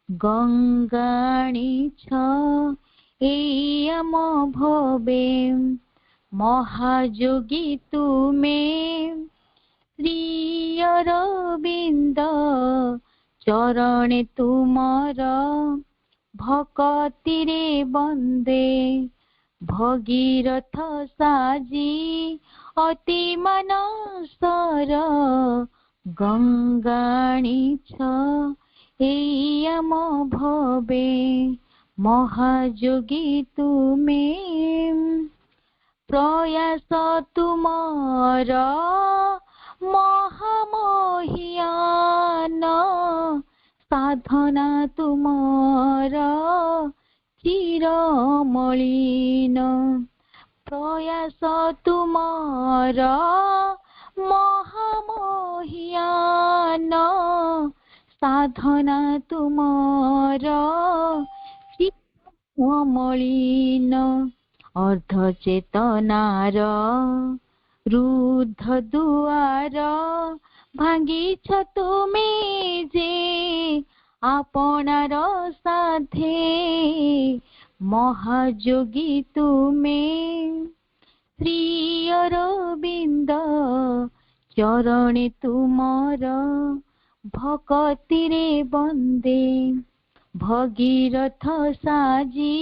गंगाणी छ एयम भवे महायोगी तुमे श्री अरविंद चरणे तुमर भक्ति रे बंदे भगीरथ साजी अति मनसर गंगाणी छ एयम भवे महायोगी तुमे प्रयास तुमार महामहियान साधना तुमार चिरमलिन प्रयास तुमार महामहियान साधना तुमार चिरमलिन अर्ध चेतनार रुद्ध दुआर भांगीछ तुमे जे आपनार साधे महायोगी तुमे श्री अरविंद चरणे तुमर भक्ति रे बंदे भगीरथ साजी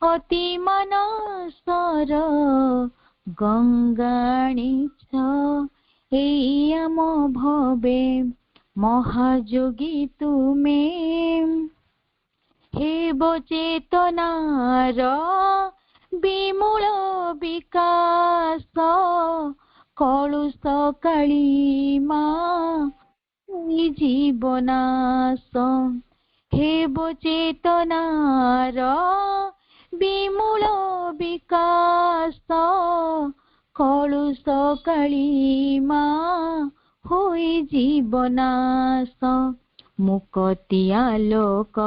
अति मनसर गंगाणी छ एयम भवे महायोगी तुमे हेब चेतनार विमूल विकास कलुष कालीमा जीवनाश हेब चेतनार विमूल विकास कलुष कालीमा होई जीवनाश मुक्ति आलोक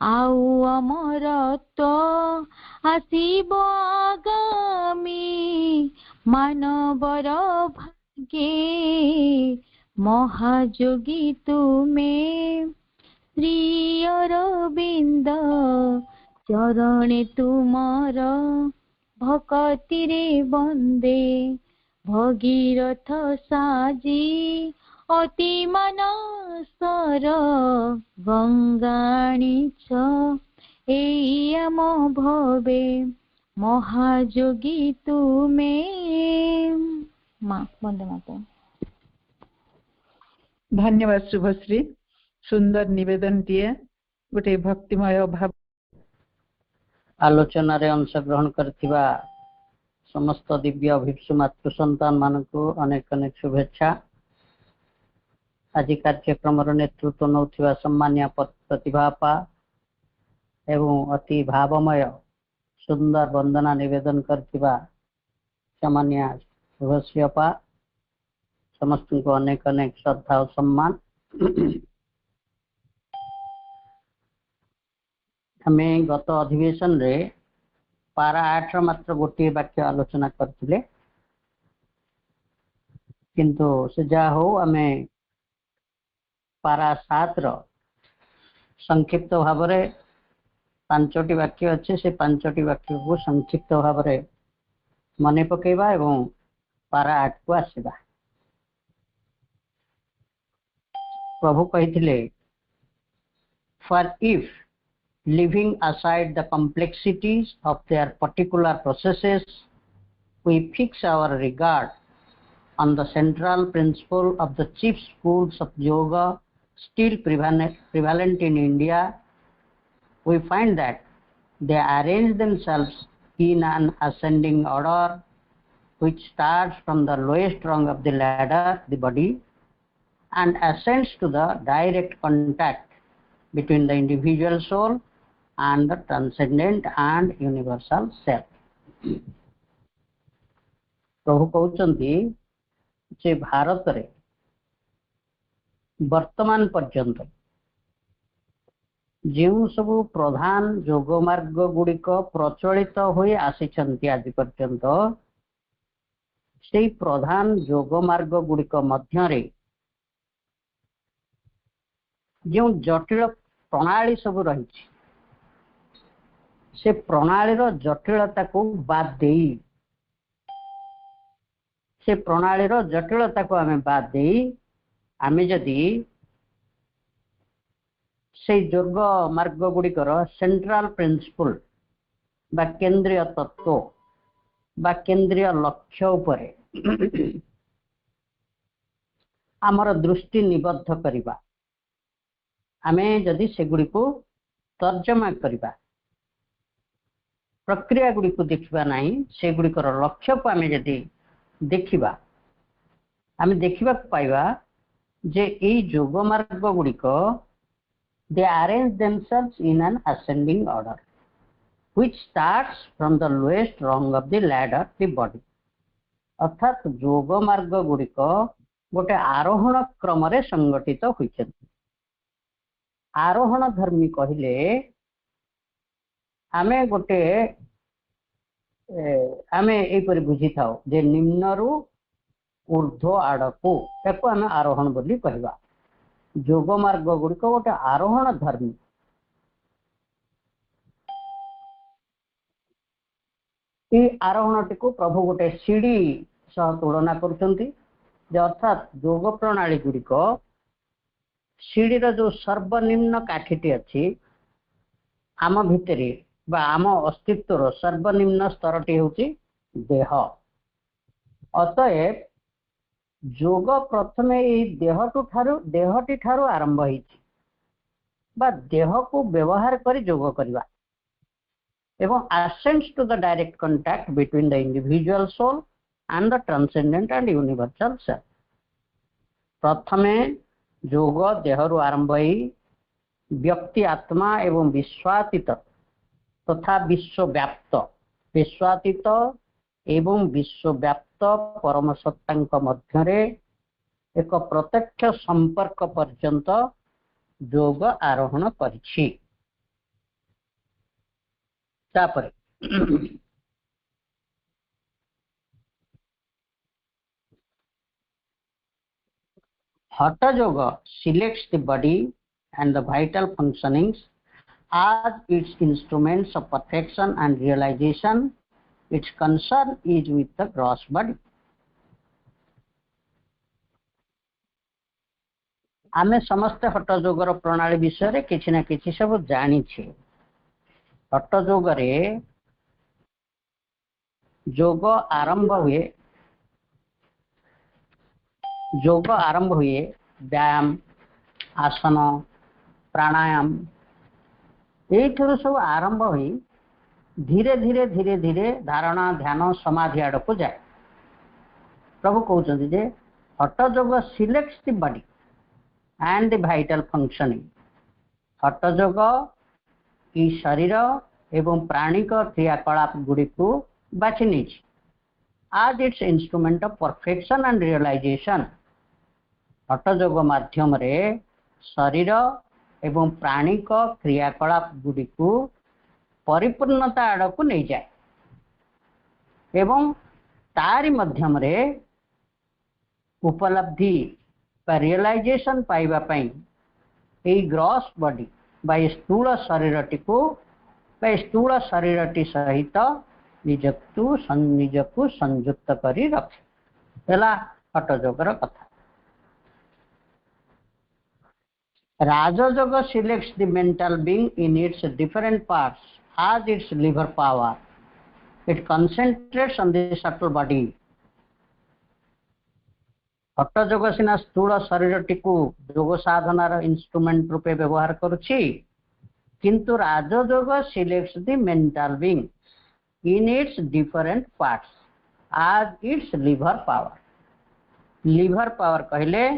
आउ अमरत्व आसीब आगामी मानवर भाग्ये महायोगी तुमे श्री अरविंद चरणे तुमर भक्ति रे बंदे भगीरथ साजी अति मनसर गंगाणी छ एयम भवे महायोगी तुमे वंदे मातरम। धन्यवाद शुभश्री, सुंदर निवेदन दिए गोटे भक्तिमय भाव आलोचन अंशग्रहण करथिबा समस्त दिव्य अभिप्सु मातृ संतान मानकु अनेक अनेक शुभेच्छा। आज कार्यक्रम नेतृत्व नौथिबा सम्मान्य प्रतिभापा एवं अति भावमय सुंदर वंदना निवेदन करथिबा सामान्य शुभश्री अपा समस्त को अनेक अनेक श्रद्धा और सम्मान। हमें गत अधिवेशन रे पारा 8 मात्र गोटे वाक्य आलोचना करथिले, किंतु से जा हो आमे पारा 7 रो संक्षिप्त भाव रे 5टी वाक्य अच्छे से 5टी वाक्य को संक्षिप्त भाव रे मने पकेबा एवं पारा 8 को आसीबा। प्रभु कहिथिले, for if leaving aside the complexities of their particular processes, we fix our regard on the central principle of the chief schools of yoga still prevalent in India, we find that they arrange themselves in an ascending order which starts from the lowest rung of the ladder, the body, and ascends to the direct contact between the individual soul and the transcendent and universal self. प्रभु कहउचंती जे भारत रे वर्तमान पर्यंत जो सब प्रधान योग मार्ग गुड़िक प्रचलित होई आसीचंती आज पर्यंत से प्रधान योग मार्ग गुड़िक मध्य रे जो जटिल प्रणाली सब रही से प्रणालीर जटिलता को बाद दे से प्रणालीर जटिलता को आम बाद दे आम जदि से योग मार्ग गुड़िकर सेंट्रल प्रिंसिपल बा केंद्रीय तत्व बा केंद्रीय लक्ष्य उपरे आमर दृष्टि निबद्ध करिबा आमे जदि सेगुड़ी को तर्जमा करिबा प्रक्रिया गुड़ी को देखिबा नहीं सेगुड़िकर लक्ष्य को आमे जदि देखिबा आमे देखिबा पाइबा जे ए योग मार्ग गुड़िक they arrange themselves in an ascending order which starts from the lowest rung of the ladder the body अर्थात योग मार्ग गुड़िक गोटे आरोहण क्रम रे संगठित होइछन्ति आरोहण धर्मी कहले आमे गोटे आमे एपरि बुझी थाओ जे निम्न रु ऊर्ध्व आड़को ताको आमे आरोहण बोली कहबा योग मार्ग गुड़िक गोटे आरोहण धर्मी ये आरोहण टी को प्रभु गोटे सीढ़ी सह तुलना करछन्ति अर्थात योग प्रणाली गुड़िक सीढ़ीर जो सर्वनिम्न काठीटी अच्छी आम भितर बा आम अस्तित्वर सर्वनिम्न स्तरटी होची देह अतएव योग प्रथमे देहटी ठारू आरंभ होइछि बा देह को व्यवहार करी योग करबा एवं ascends to the direct contact between the individual soul and the transcendent and universal self प्रथमे योग देहरु आरंभ होई व्यक्ति आत्मा एवं विश्वातीत तथा विश्वातीत एवं विश्वव्याप्त परम सत्तांक मध्यरे एक प्रत्यक्ष संपर्क पर्यंत योग आरोहण करिछि तापर Hatha Yoga selects the body and the vital functionings as its instruments of perfection and realization. Its concern is with the gross body. आमे समस्त हठ योगर प्रणाली विषय किसी ना किसी सब जानी छे हठ योगरे योग आरंभ हुए व्यायाम आसन प्राणायाम ये सब आरंभ हुई धीरे धीरे धीरे धीरे धारणा ध्यान समाधि आड़ को जाए प्रभु कहते जे हठ योग selects the body and the vital functioning हठ योग ई शरीर एवं प्राणिक क्रियाकलाप गुड़ी को बाछि नहीं आज it's instrument of perfection and realisation hatha yoga माध्यम रे शरीर एवं प्राणिक क्रियाकलाप गुड़ी को परिपूर्णता आड़ को नहीं जाए एवं तारी मध्यम रे उपलब्धि बा रियलाइजेशन पाइबा पई ए ग्रॉस बॉडी बा स्थूल शरीरटी को बा स्थूल शरीरटी सहित निजकु संयुक्त करी रखे हला हठ योगर कथा Raja selects the mental being in its different parts as its liver power. It concentrates on the subtle body. हठ योग सिना स्थूल शरीरटी को योग साधनार इंस्ट्रूमेंट रूपे व्यवहार करुछि किंतु Rajayoga selects the mental being in its different parts as its liver power. Lever power कहले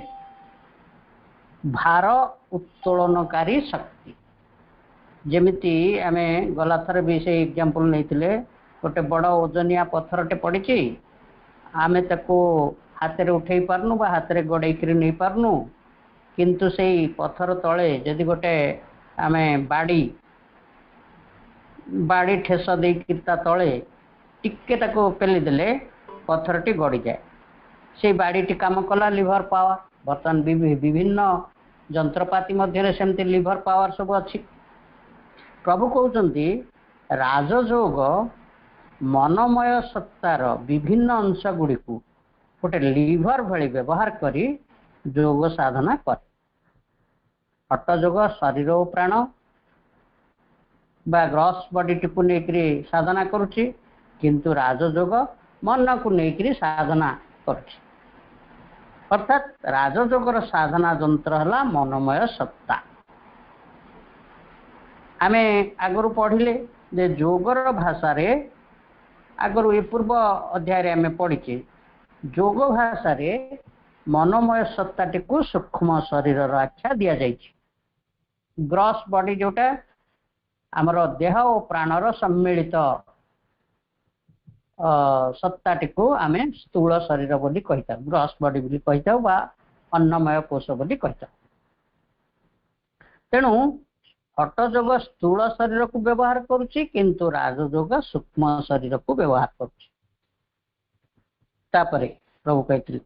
भार उत्तोलनकारी शक्ति जेमिति आमे गला थर भी से एग्जांपल नैतिले गोटे बड़ ओजनिया पत्थरटे पड़ी आमे ताको हाथ रे उठे पारनु बा हाथ रे गड़े करी नहीं पारनु किंतु से पत्थर तले जदि गोटे आमे बाड़ी ठेस दे तले टिके ताको पेली देले पत्थरटी गड़ी जाए से बाड़ीटी काम कला लिभर पावर बर्तमान विभिन्न जंत्रपाति मध्य सेमती लिवर पावर सब अच्छी। प्रभु कहते राजयोग मनमय सत्तार विभिन्न अंश गुड़ी को गोटे लिवर भली व्यवहार करी योग साधना करे। हठ योग शरीर और प्राण बा ग्रॉस बॉडी टी को लेकर साधना करुच्ची, किंतु राजयोग मन को लेकर साधना करुच्ची। अर्थात राजयोगर साधना जंत्र है मनमय सत्ता। आमे आगरू पढ़िले जे योगर भाषा रे आगरू ये पूर्व अध्याय आमे पढ़िचे योग भाषा रे मनमय सत्ताटी को सूक्ष्म शरीर आख्या दि जाइए। ग्रॉस बॉडी जोटा आमर देह और प्राणर सम्मिलित सत्ताटी को आमे स्थूल शरीर बोली कहिता, ग्रॉस बॉडी बोली कहिता बा अन्नमय कोश बोली कहिता। तेणु हठ योग स्थूल शरीर को व्यवहार करुच्ची, किंतु राजयोग सूक्ष्म शरीर को व्यवहार करुच्ची। तापरे प्रभु कहते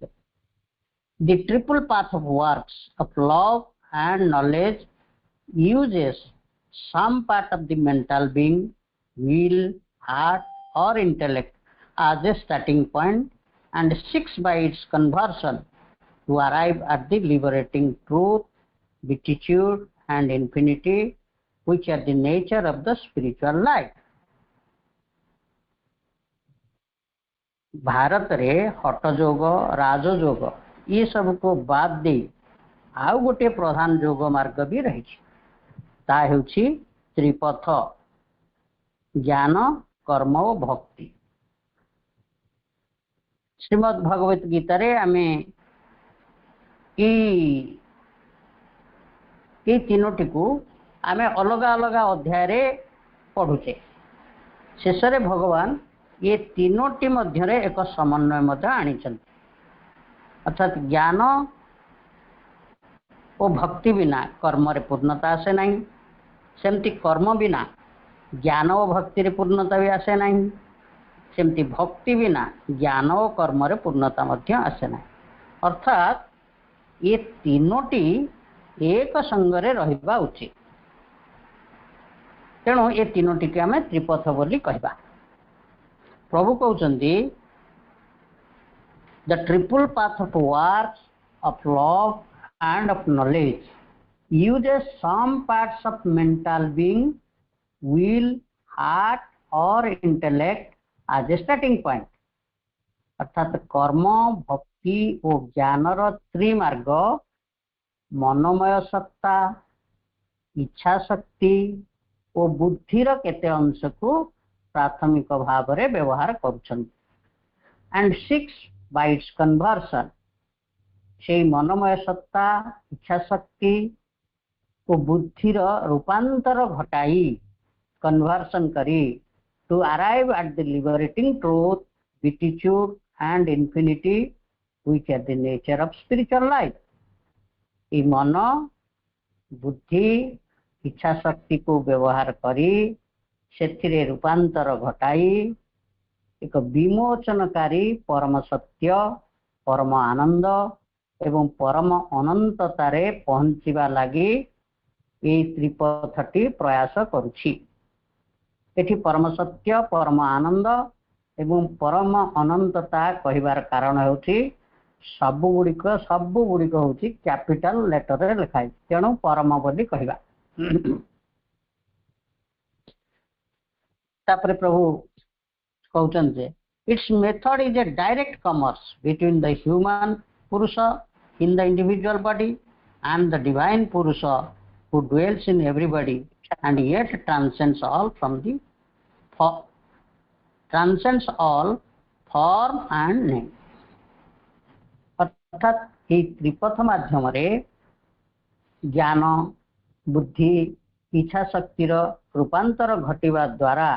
the triple path of works of love and knowledge uses some part of the mental being, will, heart or intellect as a starting point and seeks by its conversion to arrive at the liberating truth, beatitude and infinity, which are the nature of the spiritual life. Bharat रे हठ योग राजयोग ये सब को बाद दे आउ गोटे प्रधान योग मार्ग भी रही। ता हेउछि त्रिपथ ज्ञान कर्म और भक्ति। श्रीमद् भगवत गीता रे आमे ई तीनोटी को आमे अलग अलग अध्याय रे पढ़ुचे। शेष रे भगवान ये तीनोटी मध्य रे एक समन्वय मध्य आनिछन। अर्थात ज्ञान और भक्ति बिना कर्म रे पूर्णता आसे नहीं, सेमती कर्म बिना ज्ञान और भक्ति रे पूर्णता भी आसे नहीं, सेमती भक्ति बिना ज्ञान और कर्म रे पूर्णता मध्य आसे नहीं। अर्थात ये तीनोटी एक संगरे रहिबा उचित। तेणु ये तीनोटी के आमे त्रिपथ बोली कहबा। प्रभु कहउचंदी the triple path of works of love and of knowledge uses some parts of mental being, will, heart or intellect as a starting point. अर्थात कर्म भक्ति और ज्ञानर त्रिमार्ग मनोमय सत्ता इच्छा शक्ति और बुद्धिर केते अंश को प्राथमिक भाव रे व्यवहार करुछन and seeks by its conversion से मनोमय सत्ता इच्छा शक्ति को बुद्धिर रूपांतर घटाई कन्वर्सन करी to arrive at the liberating truth beatitude and infinity which are the nature of spiritual life. ये मन बुद्धि इच्छा शक्ति को व्यवहार करी सेथिरे रूपांतर घटाई एक विमोचनकारी परम सत्य परम आनंद एवं परम अनंततारे पहुंचीबा लगी ये त्रिपथटी प्रयास करुछि। एठी परम सत्य परम आनंद एवं परम अनंतता कहिबार कारण होछि सब गुड़िक होछि कैपिटल लेटर रे लिखाई, तेणु परम बोली कहबा। तापर प्रभु कहउछन जे its method is a direct commerce between the human Purusha in the individual body and the divine Purusha who dwells in everybody and yet transcends all form and name. अर्थात ये त्रिपथ माध्यम रे ज्ञान बुद्धि इच्छा शक्तिर रूपांतर घटिवा द्वारा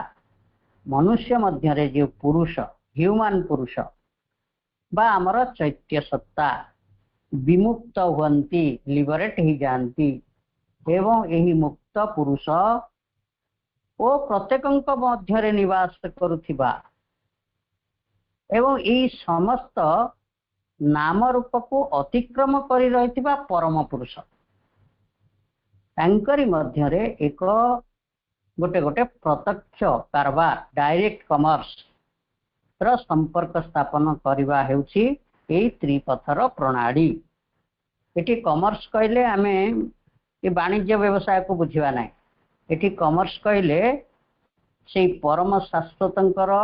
मनुष्य मध्य रे जो पुरुष ह्यूमन पुरुष बा आमर चैत्य सत्ता विमुक्त हुअन्ति लिबरेट ही जानती एवं यही मुक्त पुरुष ओ प्रत्येकंक मध्य रे निवास करुथिबा एवं यही समस्त नाम रूप को अतिक्रम करी रहिथिबा परम पुरुष तांकरी मध्यरे एक गोटे गोटे प्रत्यक्ष कारबार डायरेक्ट कमर्स ର संपर्क स्थापन करवा हेउछि एई त्रिपथर प्रणाली। एटी कमर्स कहले आमे ये वाणिज्य व्यवसाय को बुझिबा नै। एटी कमर्स कहले से परम शाश्वतंकर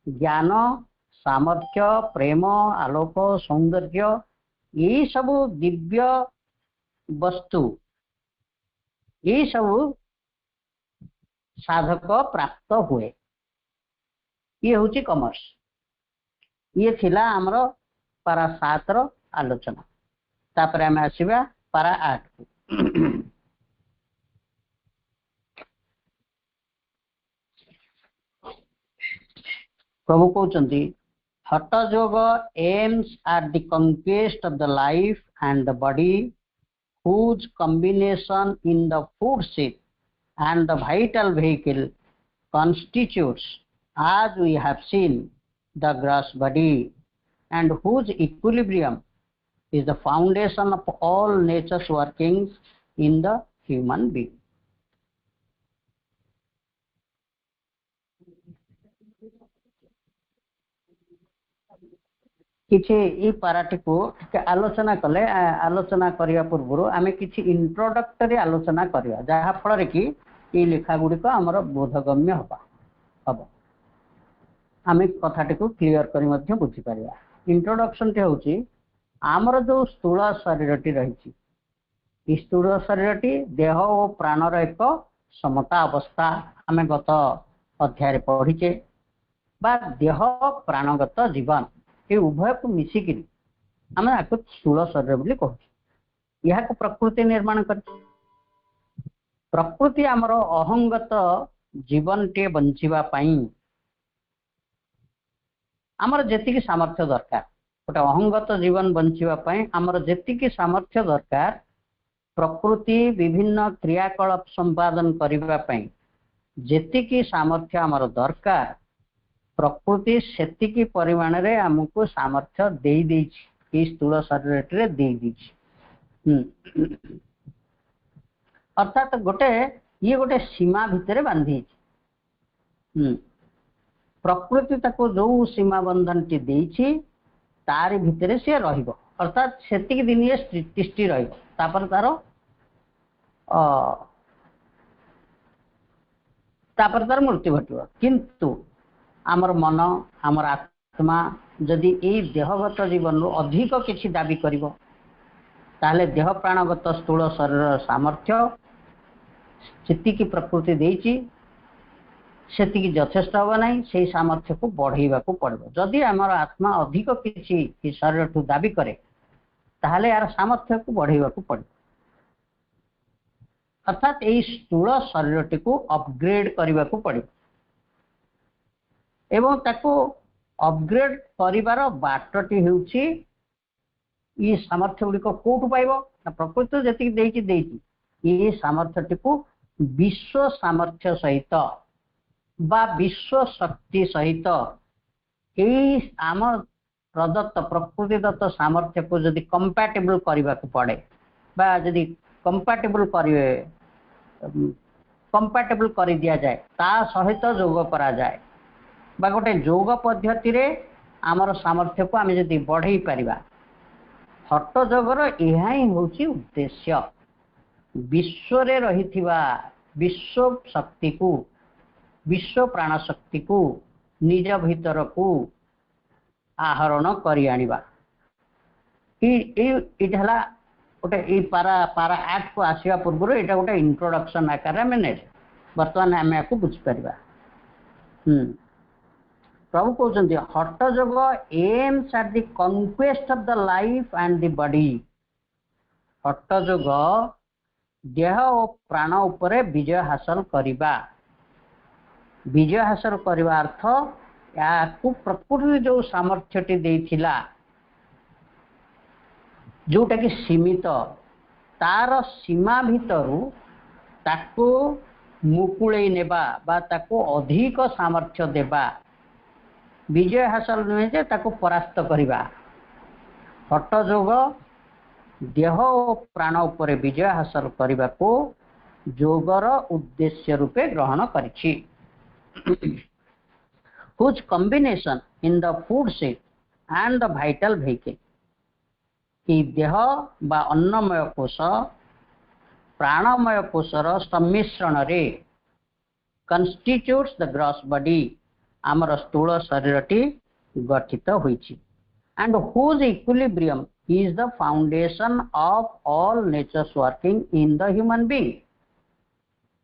ज्ञान सामर्थ्य प्रेम आलोक सौंदर्य ये सब दिव्य वस्तु ये सब साधक प्राप्त हुए ये हूँ कमर्स। ये थिला आमर पारा 7 रो आलोचना। तापर आम आसवा पारा 8 को। प्रभु कहते hatha yoga aims are the conquest of the life and the body whose combination in the food sheath and the vital vehicle constitutes, as we have seen, the gross body, and whose equilibrium is the foundation of all nature's workings in the human being. किछि ई पाराटी को आलोचना कले आलोचना करिया पूर्व आमे किछि introductory आलोचना करिया जहा फल कि ई लेखा गुडी को हमर बोधगम्य हबा हबो आमे कथाटी को क्लियर करी मध्ये बुझी परिया। इंट्रोडक्शन टे होची हमर जो स्थूल शरीरटी रहिछि ई स्थूल शरीरटी देह और प्राणर एक समता अवस्था आमे गत अध्याय रे पढिचे बा देह प्राणगत जीवन ये उभय को मिसिक आम आपको स्थूल शरीर बोली कहूँ। यह प्रकृति निर्माण कर प्रकृति आमर अहंगत जीवन टे बंचापी आमर जी सामर्थ्य दरकार गोटे अहंगत जीवन बंचापी आमर जी सामर्थ्य दरकार प्रकृति विभिन्न क्रियाकलाप संपादन करने जी सामर्थ्य आमर दरकार प्रकृति सेतिकी परिमाण रे हमको सामर्थ्य दे देछि स्थूल शरीर रे दे देछि। अर्थात गोटे ये गोटे सीमा भितर बांधी प्रकृति ताको जो सीमा बंधन टी देछि तार भितर से रहिबो अर्थात सेतिकी दिन ये तिष्टि रहिबो तापर तार मृत्यु घटिबो। किंतु आमर मन आमर आत्मा जदि ये देहगत जीवन अधिक किसी दाबी करिवो ताले देह प्राणगत स्थूल शरीर सामर्थ्य सेतिकी प्रकृति देइछि सेतिकी यथेष्ट हबो नाही से सामर्थ्य को बढ़ाइबा को पड़बो। जदि आमर आत्मा अधिक किसी शरीर ठू दाबी करे ताले यार सामर्थ्य को बढ़ाइबा को पड़बो। अर्थात ये स्थूल शरीरटी को अपग्रेड करबा को पड़बो एवं ताको अपग्रेड करिवार बाटटी हेउछि ये सामर्थ्य गुडी को कोठु पाइबो ना प्रकृति जति देइछि ये सामर्थ्यटी को विश्व सामर्थ्य सहित बा विश्व शक्ति सहित ए आम प्रदत्त प्रकृति दत्त सामर्थ्य को जदि कंपैटिबल करबा को पड़े बा जदि कंपैटिबल कर दिया जाए ता सहित जोग करा जाए बा गोटे जोग पद्धति रे आमर सामर्थ्य को आम जदि बढ़ाई पारिबा हठ जोगर यह ही होची उद्देश्य विश्व रे रहिथिबा विश्व शक्ति को विश्व प्राण शक्ति को निज भीतर को आहरण करि आनिबा इहला गोटे पारा पारा 8 को आसिया पूर्व एटा गोटे इंट्रोडक्शन आकार में ने वर्तमान आम आपको बुझी पारिबा। प्रभु कहते हठ जोग aims at the conquest of the life and the body हठ जोग देह और प्राण उपरे विजय हासिल करिबा विजय हासिल करवा अर्थ या प्रकृति जो सामर्थ्यटी देथिला जोटा कि सीमित तार सीमा भितरु ताको मुकुळे नेबा बा ताको अधिक सामर्थ्य देबा विजय हासिल नुहे जे ताको परास्त करिबा हठ जोग देह और प्राण उपर विजय हासिल करने को योगर उद्देश्य रूपे ग्रहण करिछि। whose combination in the food set and the vital vehicle कि देह बा अन्नमय कोश प्राणमय कोशर सम्मिश्रण रे constitutes the gross body आमर स्थूल शरीरटी गठित होइछि and whose equilibrium is the foundation of all nature's working in the human being।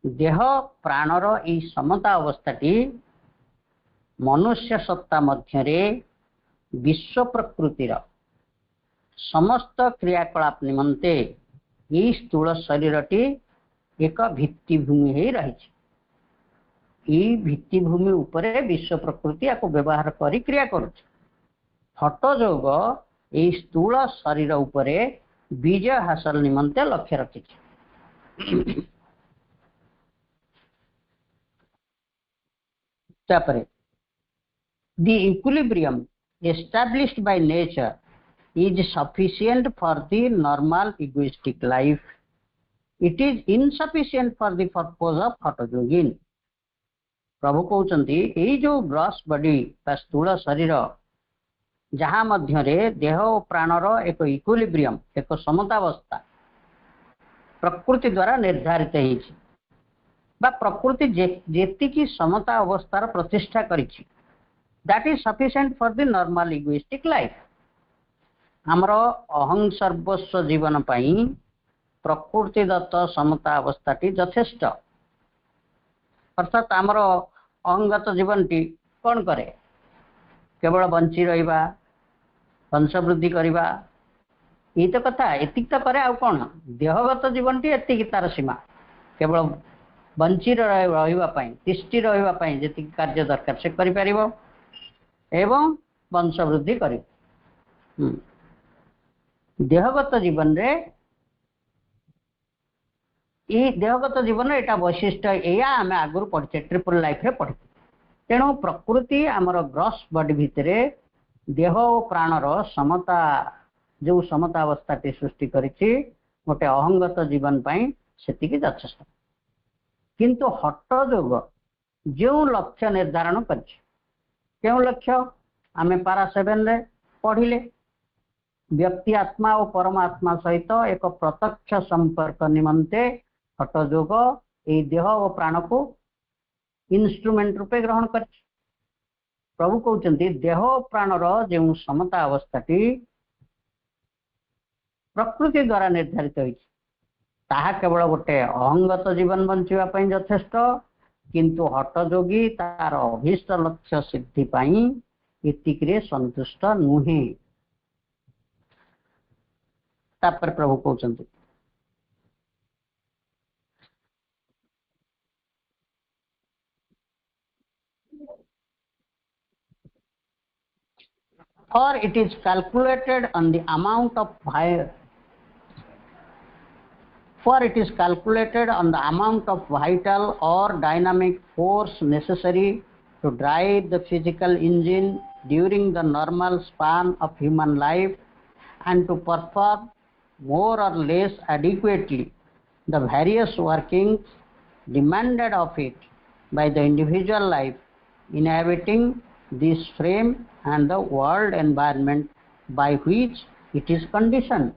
देह प्राणर ई समता अवस्थाटी मनुष्य सत्ता मध्यरे विश्व प्रकृतिर समस्त क्रियाकलाप निमंते ई स्थूल शरीरटी एक भित्तिभूमि ही रही। ई भित्तिभूमि उपरे विश्व प्रकृति याको व्यवहार करी क्रिया करुछि। हठ जोग ई स्थूल शरीर उपरे विजय हासिल निमंते लक्ष्य रखिछि। तापरे the equilibrium established by nature is sufficient for the normal egoistic life. It is insufficient for the purpose of hఠଯୋଗୀନ। प्रभु कहउचंती एई जो ग्रॉस बॉडी बा स्थूल शरीर जहाँ मध्यरे देह और प्राणर एक इक्विलिब्रियम एक समतावस्था प्रकृति द्वारा निर्धारित होइछि बा प्रकृति जेतिकी समता अवस्थार प्रतिष्ठा करिछि that is sufficient for the normal egoistic life। आमर अहं सर्वस्व जीवन पाई प्रकृति दत्त समता अवस्थाटी यथेष्ट। अर्थात आमर अहंगत जीवनटी कौन करे केवल बंची रहिबा वंश वृद्धि करवा ये तो कथा एतिक तो करे आउ कौन देहगत जीवनटी एतिक तार सीमा केवल बंची रहिबा तिष्ठि रहिबा जेतिक कार्य दरकार से करि परिबो एवं वंश वृद्धि कर। देहगत जीवन रे देहगत जीवन एटा वैशिष्ट्य या आम आगुरी पढ़े ट्रिपल लाइफ रे पढ़े। तेणु प्रकृति आमर ग्रॉस बॉडी भितरे देह और प्राणर समता जो समता अवस्थाटी सृष्टि करिछि गोटे अहंगत जीवन पाई सेतिकी यथेष्ट। किंतु हठ जोग जो लक्ष्य निर्धारण करिछि क्यों लक्ष्य आमे पारा 7 रे पढ़िले व्यक्ति आत्मा और परमात्मा सहित एक प्रत्यक्ष संपर्क निमंते हठ जोग ए देह और प्राण को इंस्ट्रूमेंट रूपे ग्रहण कर। प्रभु कहउचंती देह और प्राणर जो समता अवस्थाटी प्रकृति द्वारा निर्धारित होइछि ताहा केवल गोटे अहंगत जीवन बंचिबा पई यथेष्ट। किंतु हठयोगी तार अभीष्ट लक्ष्य सिद्धि पाई एतिकरे संतुष्ट नुहे। तापर प्रभु कहउचंती for it is calculated on the amount of vital or dynamic force necessary to drive the physical engine during the normal span of human life and to perform more or less adequately the various workings demanded of it by the individual life inhabiting this frame and the world environment by which it is conditioned।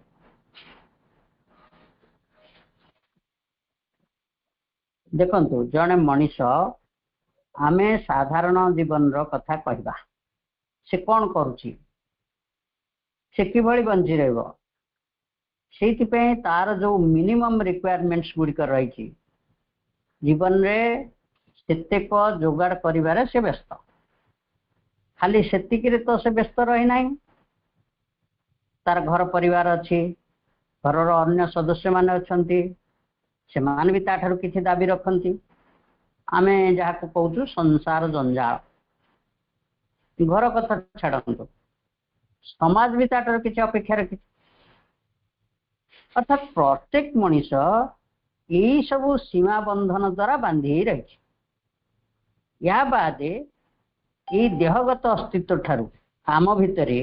देखंतु जने मनीष आमे साधारण जीवन रो कथा कहबा से कौन करूची से किभली बंची रहबो सेति पे तार जो मिनिमम रिक्वायरमेंट्स गुडी कर रही छी जीवन रे सेतेक जोगाड़ करिवारे से व्यस्त खाली सेतिकिरे तो से व्यस्त रही नाही तार घर परिवार अच्छी घर अन्य सदस्य माने अछंती से मान भी ताठारु किछि दाबी रखंती। आमे जहाँ को कहूँ संसार जंजाल घर कथा छाड़ू समाज भी ताठारु किछि अपेक्षा रखि। अर्थात प्रत्येक मनीष यही सब सीमा बंधन द्वारा बांधि रही। या बादे ये देहगत अस्तित्व ठारू आम भितरे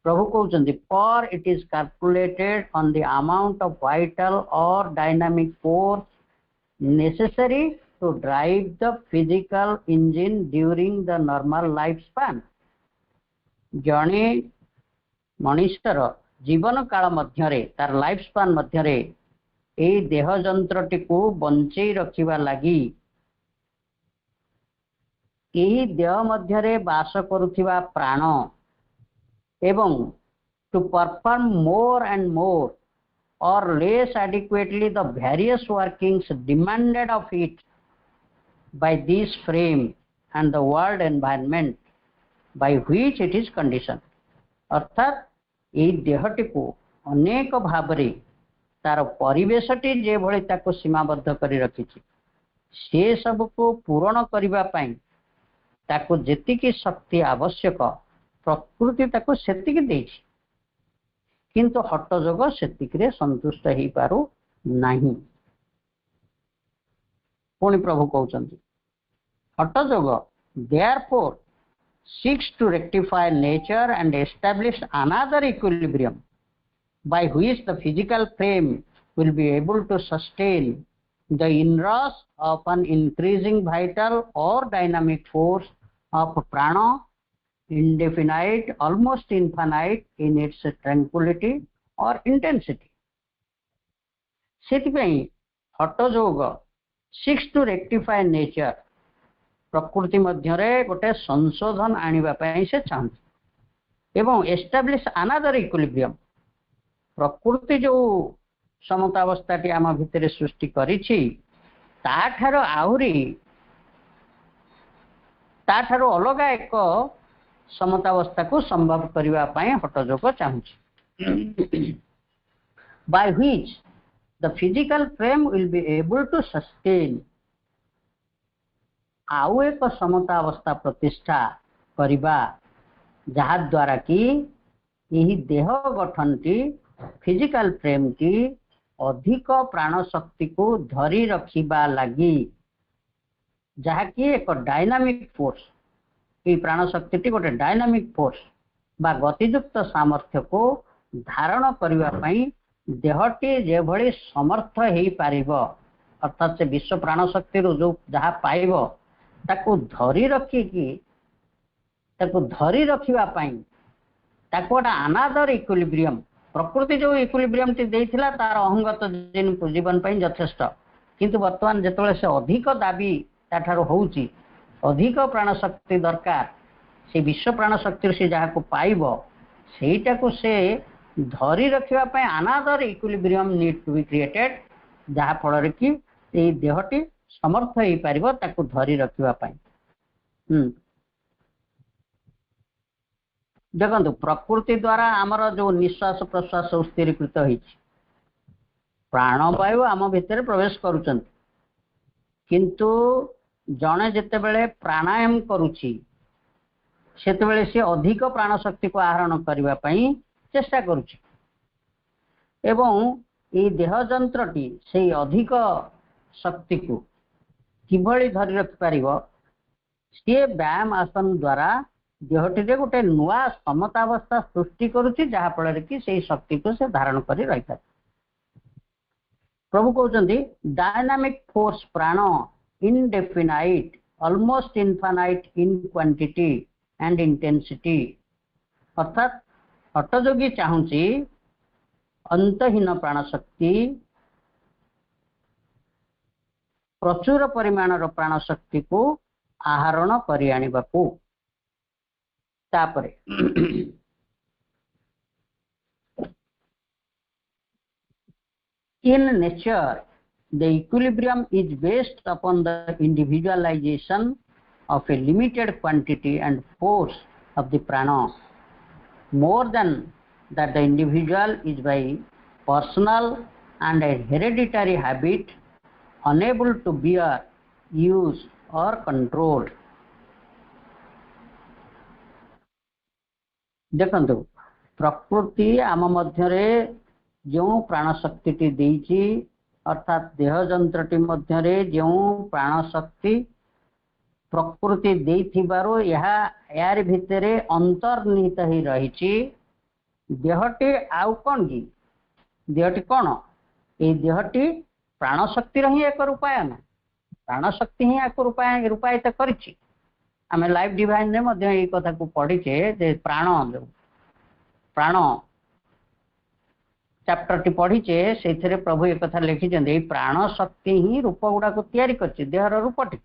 प्रभु कहते for it is calculated on the amount of vital or dynamic force necessary to drive the physical engine during the normal lifespan. जणे मनुष्यर जीवन काल मध्यरे तार लाइफ स्पान मध्यरे ए देह जंत्रटी को बंचई रखिबा लागि एही देह मध्यरे वास करुथिबा प्राण एवं to perform more and more or less adequately the various workings demanded of it by this frame and the world environment by which it is conditioned. अर्थात ये देहटी को अनेक भावरे तार परिवेशटी जे भली ताको सीमाबद्ध करी रखिछि से सब को पूर्ण करिबा पई ताको जेतिकी शक्ति आवश्यक प्रकृति ताको सेतिकी देछि किंतु हट जोग सेतिकी संतुष्ट हो पारु नाही। पुणी प्रभु कहउचंती हट जोग therefore seeks to rectify nature and establish another equilibrium by which the physical frame will be able to sustain the inrush of an increasing vital or dynamic force of prana, indefinite, almost infinite in its tranquility or intensity. सेतिपई हट जोग seeks to rectify nature प्रकृति मध्यरे गोटे संशोधन आनिबा पई से चाहନ୍ତି एवं establish another equilibrium प्रकृति जो समतावस्थाटी आम भितर सृष्टि करिछि ताठारो अलग एक समतावस्था को संभव करिबा पई हटजोग चाहछि by which the physical frame will be able to sustain आउ एक समता अवस्था प्रतिष्ठा करिबा जहा द्वारा कि यही देह गठन की फिजिकल फ्रेम की अधिक प्राण शक्ति को धरी रखिबा लगी जहा कि एक डायनामिक फोर्स ये प्राण शक्ति टी गोटे डायनामिक फोर्स बा गतियुक्त सामर्थ्य को धारण करिबा पई देहटी जे भली समर्थ हेई पारिबो अर्थात से विश्व प्राण शक्ति रो जो जहा पाइबो ताको धरी रखिबा पई ताको अनादर इक्विलिब्रियम प्रकृति जो इक्विलिब्रियम टी देइथिला तार अहंगत जीवन पई यथेष्ट किंतु वर्तमान जेतले से अधिक दाबी ताठारो होउची अधिक प्राण शक्ति दरकार से विश्व प्राण शक्ति से जहा को पाइबो सेटा को से धरी रखिबा पई another equilibrium need to be created जहा फल रे कि ए देहटी समर्थ हो पारिबो ताको धरी रखिबा पई। देखंतु प्रकृति द्वारा आमर जो निश्वास प्रश्वास स्थिरीकृत होइछि प्राणवायु आम भितर प्रवेश करूछंती किंतु जणे जेतेबेले प्राणायाम करूछि सेतेबेले से अधिक प्राण शक्ति को आहरण करिबा पई चेष्टा करूछि एवं ए देह जंत्रटी से अधिक शक्ति को किभली धरी रखि पारिबो से व्यायाम आसन द्वारा देहटी रे गोटे नुआ समतावस्था सृष्टि करूछि जहा फल कि से शक्ति को से धारण करी रहि थाए। प्रभु कहउचंती डायनामिक फोर्स प्राण indefinite almost infinite in quantity and intensity अर्थात हटजोगी चाहूची अंतहीन प्राण शक्ति प्रचुर परिमाण प्राण शक्ति को आहरण करि आनिबाकू तापरे in nature the equilibrium is based upon the individualization of a limited quantity and force of the prana more than that the individual is by personal and a hereditary habit unable to bear, use or control. देखंतु प्रकृति आम मध्यरे जो प्राण शक्ति T देइछि अर्थात देह जंत्रटी मध्यरे जो प्राण शक्ति प्रकृति देइथिबारो यहा यार भितरे अंतर्निहित ही रहिछि देहटी आउ कौन कि देहटी कौन ये देहटी प्राण शक्ति ही एक रूपायन प्राण शक्ति ही एक रूपायित करिछि आमे लाइफ डिवाइन रे मध्य ये कथा को पढ़िचे जे प्राण प्राण चैप्टर टी पढ़िचे से प्रभु एक कथा लिखिछन्ते प्राण शक्ति ही रूप गुडा को तैयारी करछि देहर रूपटी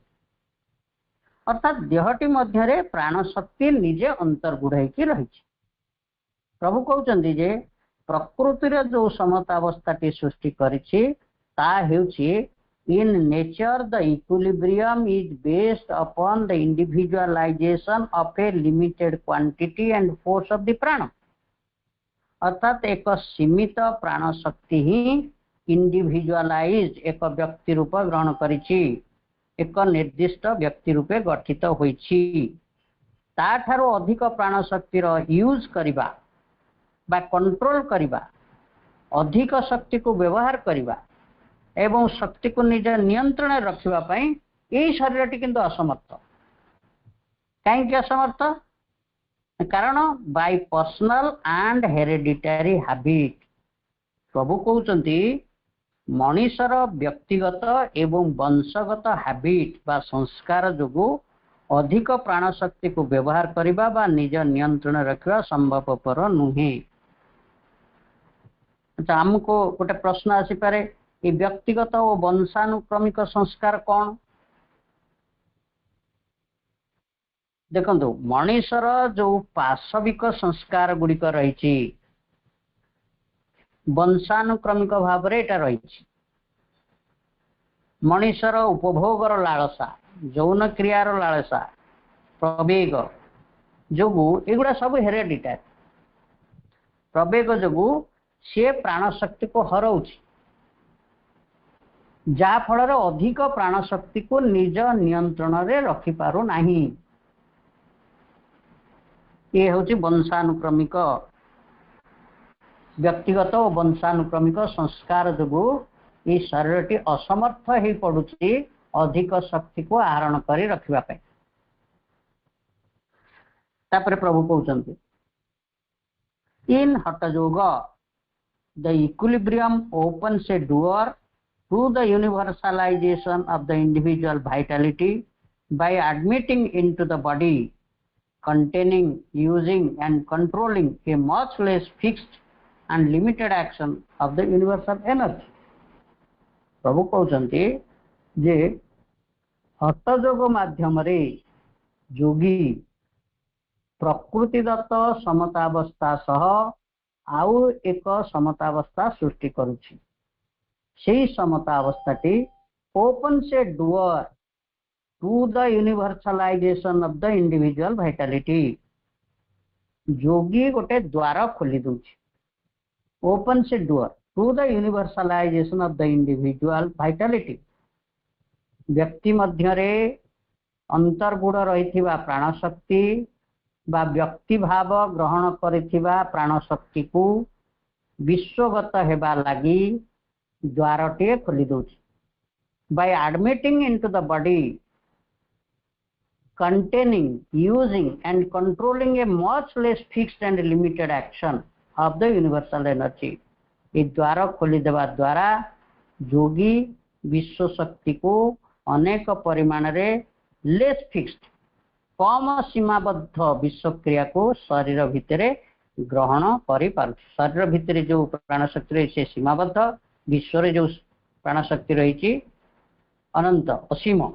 अर्थात देहटी मध्य रे प्राण शक्ति निजे अंतर्गुढ़ की रही प्रभु कहते जे प्रकृति रे जो समतावस्था टी सृष्टि करिछि ता हेउछि in nature the equilibrium is based upon the individualisation of a limited quantity and force of the prana अर्थात एक सीमित प्राण शक्ति ही इंडिविजुअलाइज एक व्यक्ति रूप ग्रहण करिछि एक निर्दिष्ट व्यक्ति रूपे गठित होइछि ताठारो अधिक प्राण शक्तिर यूज करिबा बा कंट्रोल करिबा अधिक शक्ति को व्यवहार करिबा एवं शक्ति को निज नियंत्रण रखिबा पई एई शरीरटी किंतु असमर्थ काहे असमर्थ कारण by personal and hereditary habit प्रभु कहउचंती मनुष्यर व्यक्तिगत एवं वंशगत हैबिट बा संस्कार जोगु अधिक प्राण शक्ति को व्यवहार करिबा बा निज नियंत्रण रखिबा संभवपर नुहे अच्छा हमको गोटे प्रश्न आसी पारे ये व्यक्तिगत और वंशानुक्रमिक संस्कार कौन देखो मनुष्यर जो पाशविक संस्कार गुड़िक रही वंशानुक्रमिक भाव में एटा रही मनुष्यर उपभोगर लालसा यौन क्रियार लालसा प्रवेग जोगु एगुड़ा सब हेरेडिटारी प्रवेग जोगु सी प्राण शक्ति को हरउछि जा फल अधिक प्राण शक्ति को निज नियंत्रण रे रखि पारु नाही ये होछि वंशानुक्रमिक व्यक्तिगत और वंशानुक्रमिक संस्कार जोगु ये शरीरटी असमर्थ हो पड़ुछि अधिक शक्ति को आहरण करी रखिबा पे तापर प्रभु कहउचंती इन हठ योग the equilibrium opens a door to the universalization of the individual vitality by admitting into the body containing using and controlling a much less fixed and limited action of the universal energy प्रभु कहउचंती जे हठ योग माध्यम रे योगी प्रकृतिदत्त समतावस्था सह आउ एक समतावस्था सृष्टि करुछि सेही समतावस्थाटी opens door to the universalisation of the individual vitality yogi गोटे द्वार खोली दूछि opens door to the universalisation of the individual vitality व्यक्ति मध्य रे अंतर्गुण रहिथिबा प्राण शक्ति बा व्यक्ति भाव ग्रहण करिथिबा प्राण शक्ति को विश्वगत हेबा लागि द्वारटे खोली दोछि by admitting into the body containing using and controlling a much less fixed and limited action of the universal energy ये द्वार खोली देवा द्वारा योगी विश्व शक्ति को अनेक परिमाण रे लेस फिक्स्ड कम सीमाबद्ध विश्व क्रिया को शरीर भितरे ग्रहण करि पारु शरीर भितरे जो प्राण शक्ति रही से सीमाबद्ध विश्व रे जो प्राण शक्ति रही अनंत असीम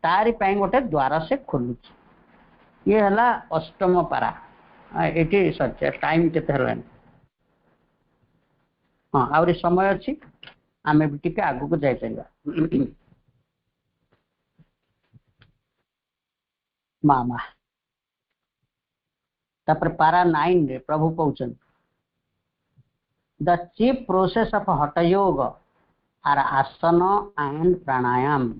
तारी पाई गोटे द्वार से खोलु ये हला अष्टम पारा एटी सच्चा टाइम केते हलान हाँ आउरी समय अच्छी आमे भी टिके आगु को जाई परिबा मामा तापर पारा 9 रे प्रभु कहउछन द चीफ प्रोसेस ऑफ हठ योग आर आसन एंड प्राणायाम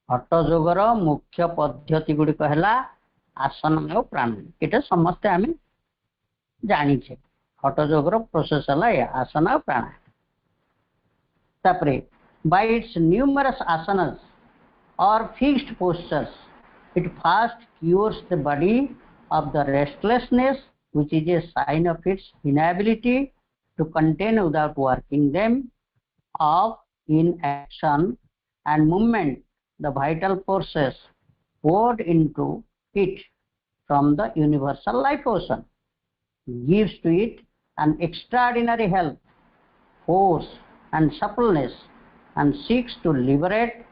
हठ योगर मुख्य पद्धति गुडी कहला आसन और प्राणायाम एटा समस्त आमे जानि छे हठ योगर प्रोसेस हला आसन और प्राणायाम तापरे bye it's numerous asanas or fixed postures it fast cures the body of the restlessness which is a sign of its inability to contain without working them of in action and movement the vital forces poured into it from the universal life ocean, gives to it an extraordinary health, force and suppleness, and seeks to liberate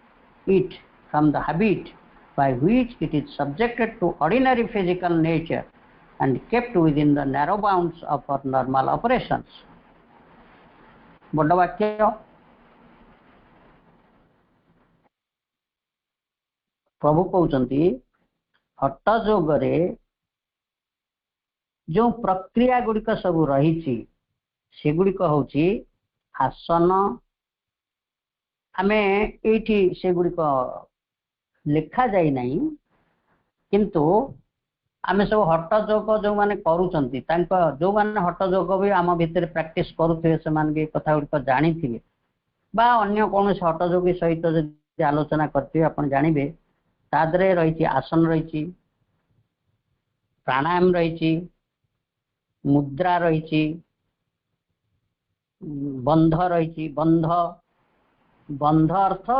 it from the habit by which it is subjected to ordinary physical nature and kept within the narrow bounds of our normal operations. बड़ वाक्य प्रभु कहते हठ जोगरे जो प्रक्रिया गुड़िक सब रही से गुड़िक हूँ आसन आमे एठी से गुड़िक लिखा जाई नहीं किंतु आमे सब हठ जोग जो माने करूचंती तांको जो माने हठ जोग भी आम भितर प्रैक्टिस करूथे से मान के कथा गुड़िक जानी थिबे बा अन्य कौन हठ जोगी सहित जदि आलोचना करथिबे आपण जानिबे तादरे रही आसन रही प्राणायाम रही मुद्रा रही बंध रही बंध अर्थ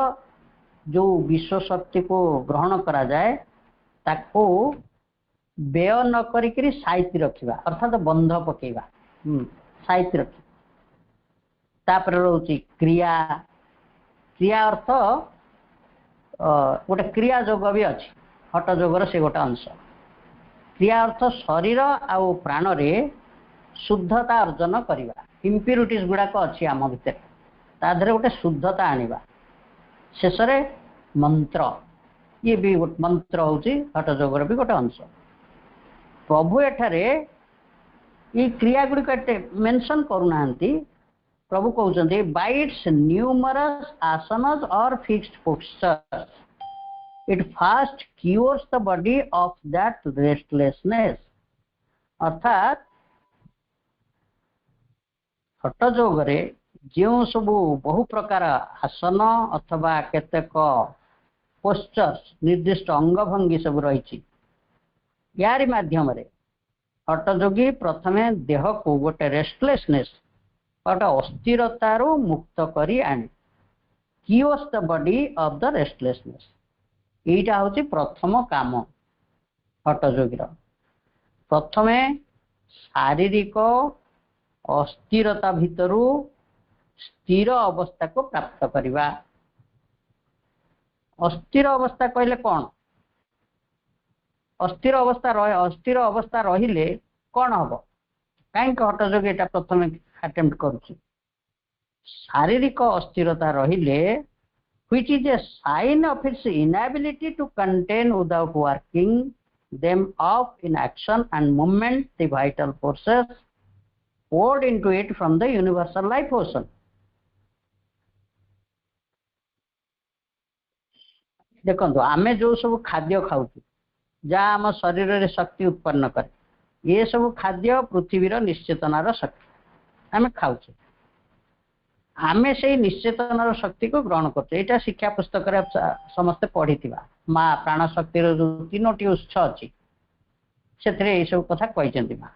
जो विश्व शक्ति को ग्रहण करा जाए ताको व्यय न करी साइति रखिबा अर्थात बंध पकेबा साइति रखी तापर रोची क्रिया क्रिया अर्थ गोटे क्रिया जोग भी अच्छी हठ जोगर से गोटे अंश क्रिया अर्थ शरीर आउ प्राण रे शुद्धता अर्जन करवा इम्प्यूरिटीज गुड़ाक अच्छी आम भितर ताधरे गोटे शुद्धता आनिबा शेष मंत्र ये भी गोटे मंत्र हूँ हठ जोगर भी गोटे अंश प्रभु एठारे ये क्रिया गुड़िक मेंशन करूना प्रभु कहते बाय इट्स न्यूमरस आसनस और fixed postures it fast cures the body of that restlessness अर्थात हठ जोगरे जो सब बहु प्रकार आसन अथवा केतेक पोस्चर्स निर्दिष्ट अंग भंगी सब रही यारी माध्यम हठ जोगी प्रथमे देह को गोटे रेस्टलेसनेस गोटे अस्थिरतार मुक्त करी आने cures the body of the restlessness यहीटा हूँ प्रथम काम हठ जोगी प्रथमे शारीरिक अस्थिरता भितरु स्थिर अवस्था को प्राप्त करवा अस्थिर अवस्था कहले कौन अस्थिर अवस्था रहिले कौन हम कहीं हठ जोगी एटा प्रथम अटेम्प्ट करुच्ची शारीरिक अस्थिरता रहिले which is a sign of its inability to contain without working them off in action and movement the vital forces poured into it from the universal life ocean. देखो आमे जो सब खाद्य खाऊ जहाँ आम शरीर रे शक्ति उत्पन्न करे ये सब खाद्य पृथ्वीर निश्चेतनार शक्ति आमे खाऊ आमे से निश्चेतनार शक्ति को ग्रहण करते यहाँ शिक्षा पुस्तक समस्ते पढ़ी माँ प्राण शक्ति जो 3टी उत्स अच्छी से सब कथा कहते माँ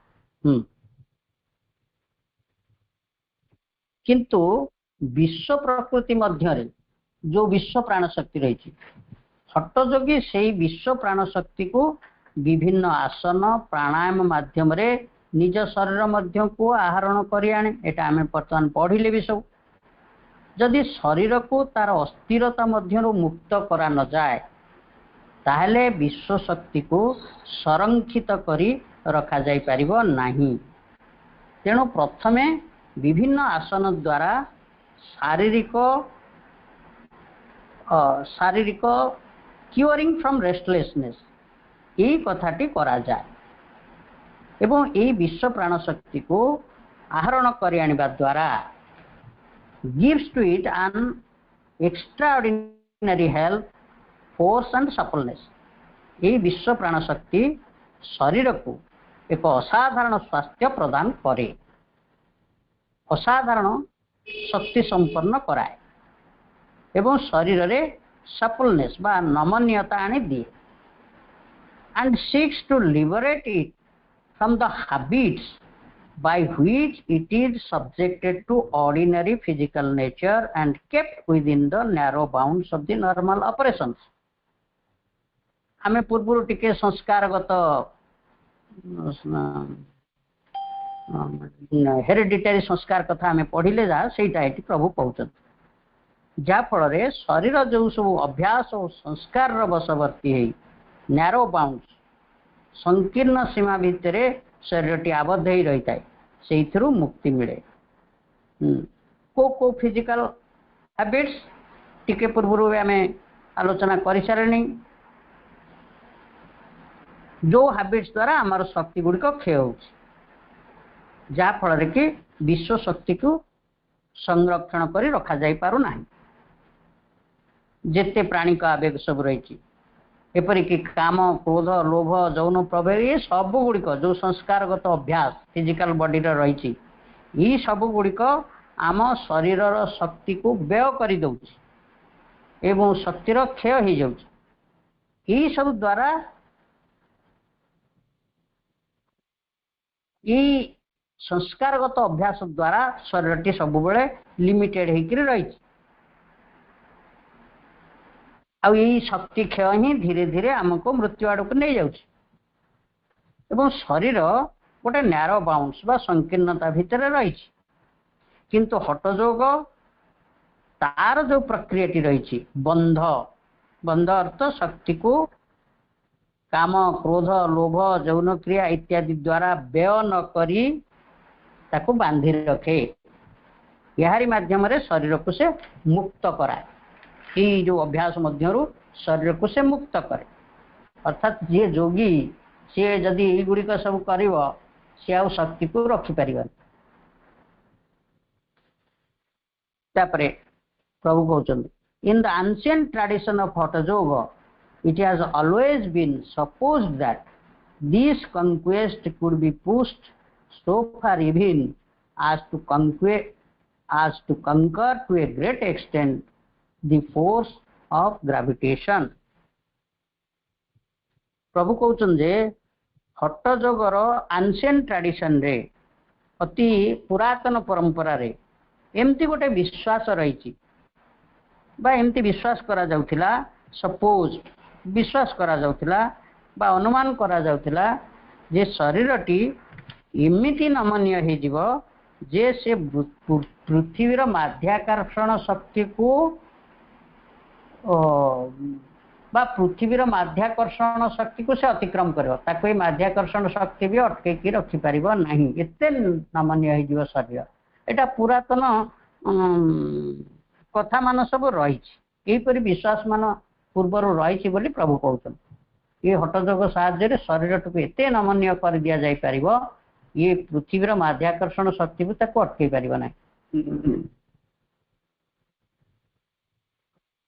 किंतु विश्व प्रकृति मध्य जो विश्व प्राण शक्ति रही हठ जोगी से विश्व प्राण शक्ति को विभिन्न आसन प्राणायाम माध्यम रे निज शरीर मध्य को आहरण करी आने एटा आमे वर्तमान पढ़िले भी सब जदि शरीर को तार अस्थिरता मध्य मुक्त करा न जाए ताहले विश्व शक्ति को संरक्षित करी रखा जाई परिबो नाही तेणु प्रथमे विभिन्न आसन द्वारा शारीरिक क्यूरिंग फ्रॉम रेस्टलेसनेस यही कथाटी करा जाए एवं यही विश्व प्राण शक्ति को आहरण करी आनिबा द्वारा gives to it an extraordinary health, force and suppleness. यही विश्व प्राण शक्ति शरीर को एक असाधारण स्वास्थ्य प्रदान करे असाधारण शक्ति संपन्न कराए एवं शरीर रे सपलनेस बा नमनीयता आनी दिए and seeks to liberate it from the habits by which it is subjected to ordinary physical nature and kept within the narrow bounds of the normal operations. आमे पूर्व टिके संस्कारगत हेरिडिटरी संस्कार कथा आमे पढ़िले जा सेटा एटी प्रभु कहउछन जा फल रे शरीर जो सब अभ्यास और संस्कार रो बसवर्ती है नैरो बाउंड्स संकीर्ण सीमा भितर शरीरटी आबद्ध ही रही है से मुक्ति मिले। को फिजिकल हैबिट्स टिके पूर्व आम आलोचना कर सारे जो हैबिट्स द्वारा आमर शक्ति गुड़िक क्षय हो जहा फल कि विश्व शक्ति को संरक्षण कर रखा जाई पारु नाही जेते प्राणी का आवेग सब रही एपरिक काम क्रोध लोभ जौन प्रभेद ये सब गुड़िक जो संस्कारगत अभ्यास फिजिकल बॉडी रही ये सब गुड़िक आम शरीर शक्ति को व्यय कर दउछि एवं शक्तिर क्षय हो जाउछि ये सब द्वारा ये संस्कारगत अभ्यास द्वारा शरीर सब बेले लिमिटेड होकर रही आ यही शक्ति क्षय ही धीरे धीरे आमको मृत्यु आड़ को नहीं जाउछि एवं शरीर गोटे नैरो बाउंड्स बा संकीर्णता भितर रही किंतु हठयोग तार जो प्रक्रियाटी रही बंध बंध अर्थ शक्ति को काम क्रोध लोभ जौन क्रिया इत्यादि द्वारा व्यय न करी ताको बांधि रखे यारी माध्यम शरीर को से मुक्त कराए ये जो अभ्यास मध्यरु शरीर को से मुक्त करे अर्थात जे जोगी सी जदि युड़िक सब कर सी आ शक्ति को रखिपर प्रभु कहते in the ancient tradition of hatha yoga it has always been supposed that this conquest could be pushed so far even as to conquer to a great extent the force of gravitation. प्रभु कहउछन जे हठयोगर एंशिएंट ट्रेडिशन रे अति पुरातन परंपरा रे एमती गोटे विश्वास रही बा एमती विश्वास करा जाउथिला सपोज विश्वास करा जाउथिला बा अनुमान करा जाउथिला जे शरीरटी एमिति नमनीय हो जीव जे से पृथ्वीर माध्याकर्षण शक्ति को बा पृथ्वीर माध्याकर्षण शक्ति को से अतिक्रम करियो ताको माध्याकर्षण शक्ति भी अटकेकी रखि परिबो नाही एते नमनीय हो जीव शरीर एटा पुरातन कथा मान सब रही एपरि विश्वास मान पूर्वर रही बोली प्रभु कहते ये हठयोग साहाय्य शरीर टाक एत नमनीय कर दि जापर ये पृथ्वीर माध्याकर्षण शक्ति को ताको अटकई पार ना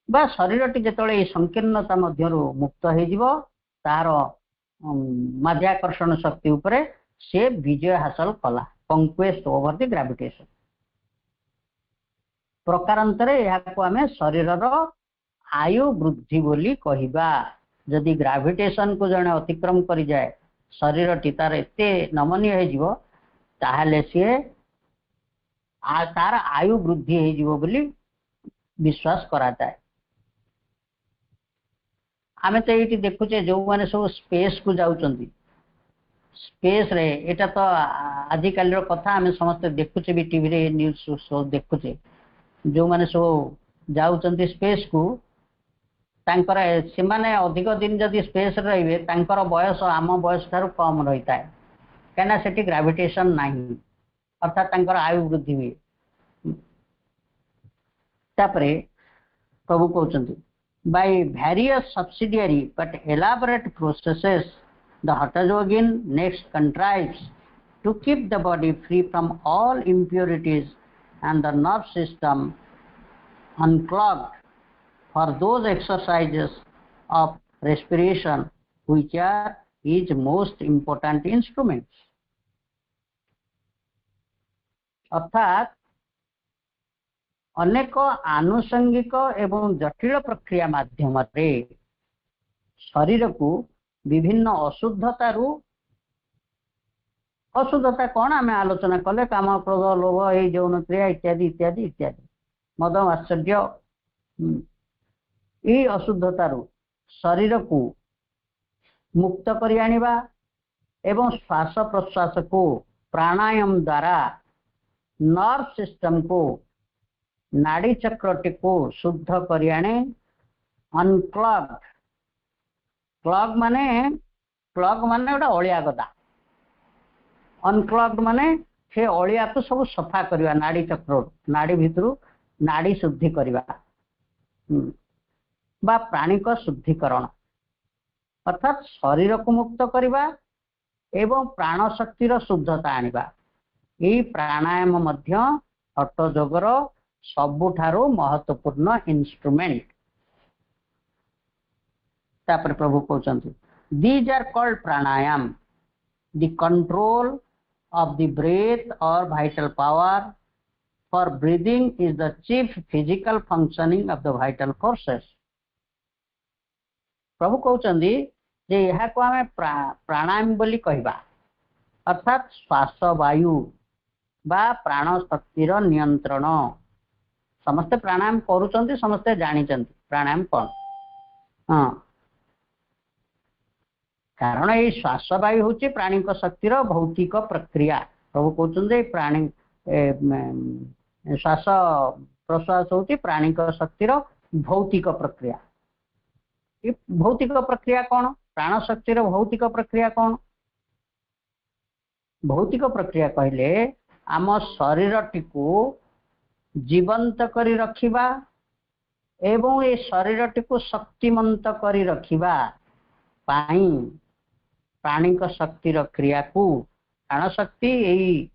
बा शरीरटी जिते संकीर्णता मध्यरु मुक्त हो तार माध्याकर्षण शक्ति उपरे से विजय हासिल कला कंक्वेस्ट ओवर द ग्रेविटेशन प्रकारांतरे यहाको आमे शरीर आयु वृद्धि बोली कहिबा जदि ग्रेविटेशन को जने अतिक्रम करी जाए शरीर तार एते नमनीय हो जीवो ताहले से तार आयु वृद्धि हो जीवो बोली विश्वास करा जाए आमे तो ये देखुचे जो माने सब स्पेस को जाउचंदी स्पेस रे एटा तो आजिकल कथा आमे समस्त देखुचे भी टीवी रे न्यूज शो देखुचे जो माने सब जाउचंदी स्पेस को तांकर से माने अधिक दिन जदि स्पेस रहिबे तांकर बयस आम बयस ठारू कम रही है कहीं सेठी ग्रेविटेशन नहीं अर्थात तांकर आयु वृद्धि हुए तापरे प्रभु कहते by various subsidiary but elaborate processes the hठयोगिन next contrives to keep the body free from all impurities and the nerve system unclogged for those exercises of respiration which are his most important instruments. अर्थात अनेक आनुषंगिक एवं जटिल प्रक्रिया माध्यम रे शरीर को विभिन्न अशुद्धतारू अशुद्धता कौन आम आलोचना कले काम क्रोध लोभ ये यौन क्रिया इत्यादि इत्यादि इत्यादि मद आश्चर्य ये अशुद्धतारू शरीर को मुक्त करी आनिबा एवं श्वास प्रश्वास को प्राणायाम द्वारा नर्व सिस्टम को नाड़ी चक्रटी को शुद्ध करी आने अनक्लग क्लग माने गोटे अलिया गदा अनक्लग माने से अलिया को सब सफा करवा नाड़ी चक्र नाड़ी भितर नाड़ी शुद्धि करवा बा प्राणिक शुद्धिकरण अर्थात शरीर को मुक्त करवा एवं प्राण शक्तिर शुद्धता आनिबा यही प्राणायाम मध्य हठ जोगर सबुठारु महत्वपूर्ण इंस्ट्रूमेंट। तापर प्रभु कहते these are called pranayama the control of the breath or vital power for breathing is the chief physical functioning of the vital forces। प्रभु कहते जे यह को आम प्राणायाम बोली कहबा अर्थात श्वास वायु बा प्राण शक्तिर नियंत्रण समस्ते प्राणायाम करूचंती समस्ते जानिचंती प्राणायाम कौन हाँ कारण ये श्वास वायु हूँ प्राणिक शक्तिर भौतिक प्रक्रिया प्रभु कहते प्राणी श्वास प्रश्वास हूँ प्राणिक शक्तिर भौतिक प्रक्रिया ये भौतिक प्रक्रिया कौन प्राण शक्तिर भौतिक प्रक्रिया कौन भौतिक प्रक्रिया कहले आम शरीर टीकू जीवंत करी रखिबा एवं ये शरीर टीकू शक्तिमंत करी रखिबा पाई प्राणिक शक्तिर क्रिया को प्राण शक्ति यही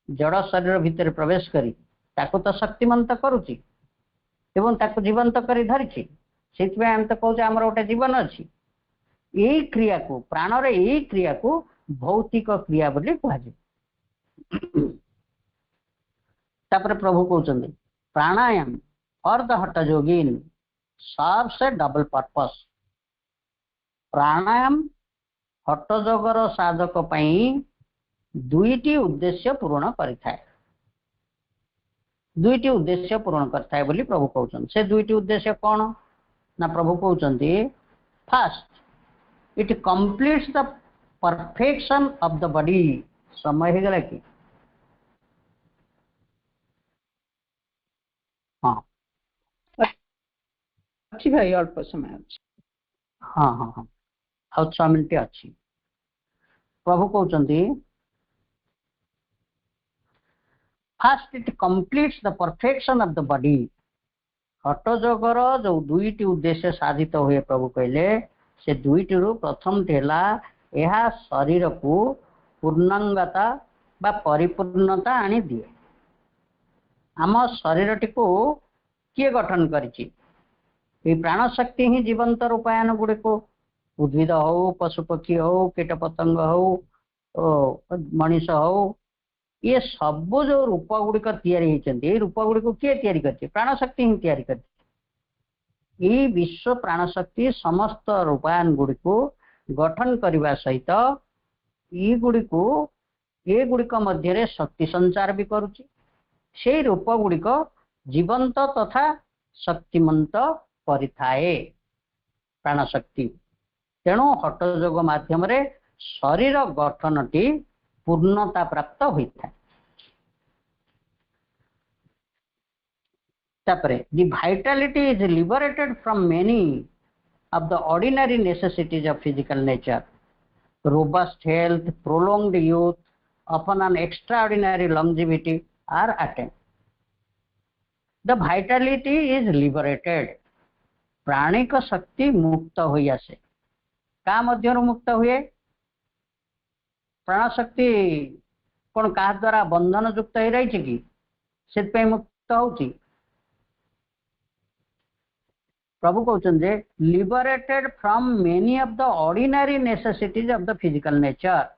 जड़ शरीर भितर प्रवेश करी ताको तो शक्तिमंत करुची एवं ताको जीवंत करी धरिची से आम तो कहूँ आमर गोटे जीवन अच्छी यही क्रिया को प्राणर यही क्रिया को भौतिक क्रिया बोली कहुए। तापर प्रभु कहते प्राणायाम और द हठ योगिन सर्व्स ए डबल पर्पस प्राणायाम हठ जोगर साधक दुईटी उद्देश्य पूर्ण करिथाए दुईटी उद्देश्य पूर्ण करता बोली प्रभु कहते से दुईटी उद्देश्य कौन ना प्रभु कहते first it completes the perfection of the body समय हो गला कि हाँ अच्छी भाई अल्प समय अच्छी हाँ हाँ हाँ आउ 6 मिनट अच्छी प्रभु कहते first it completes the perfection of the body हठ जोगर जो दुईटी उद्देश्य साधित हुए प्रभु कहले से दुईटी रु प्रथम यह शरीर को पूर्णांगता बा परिपूर्णता आनी दिए आम शरीर टी को किए गठन करिछि प्राण शक्ति ही जीवंत रूपायन गुड़िक उद्भिद हो पशु पक्षी हो कीट पतंग हो मनीष हो ये सब जो रूप गुड़िक या रूप गुड़िक किए तैयारी प्राण शक्ति ही तैयारी कर विश्व प्राण शक्ति समस्त रूपायन गुड़िक गठन करने सहित ये गुड़िक मध्य शक्ति संचार भी करुच्ची से रूप गुड़िक जीवंत तथा शक्तिमंत परिथाए प्राण शक्ति तेणु हठ जोग माध्यम शरीर गठन टी पूर्णता प्राप्त होता है। The vitality is liberated from many of the ordinary necessities of physical nature. Robust health, prolonged youth, often an extraordinary longevity are attained. The vitality is liberated. प्राणिक शक्ति मुक्त हुई आसे का मध्य मुक्त हुए प्राण शक्ति कौन क्या द्वारा बंधन युक्त हो रही कि से मुक्त होची प्रभु कहते liberated from many of the ordinary necessities of the physical nature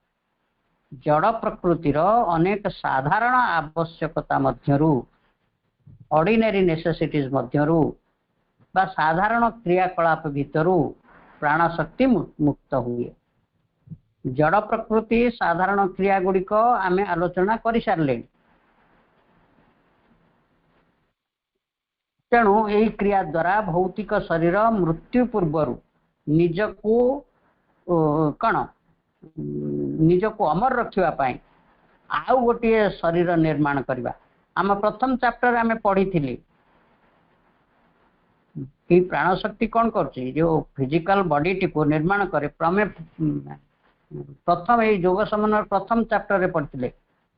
जड़ प्रकृतिर अनेक साधारण आवश्यकता मध्यरु ऑर्डिनरी नेसेसिटीज मध्यरु बा साधारण क्रियाकलाप भितरु प्राण शक्ति मुक्त हुए जड़ प्रकृति साधारण क्रिया गुड़िक आमे आलोचना कर सारे। तेणु यही क्रिया द्वारा भौतिक शरीर मृत्यु पूर्व निजको कण निजको अमर रखापी आउ गोटे शरीर निर्माण करवा। आम प्रथम चैप्टर आम पढ़ी कि प्राण शक्ति कौन कर जो फिजिकल बॉडी टी को निर्माण करे प्रथम ये योग समन्वय प्रथम चैप्टर रे पढ़ते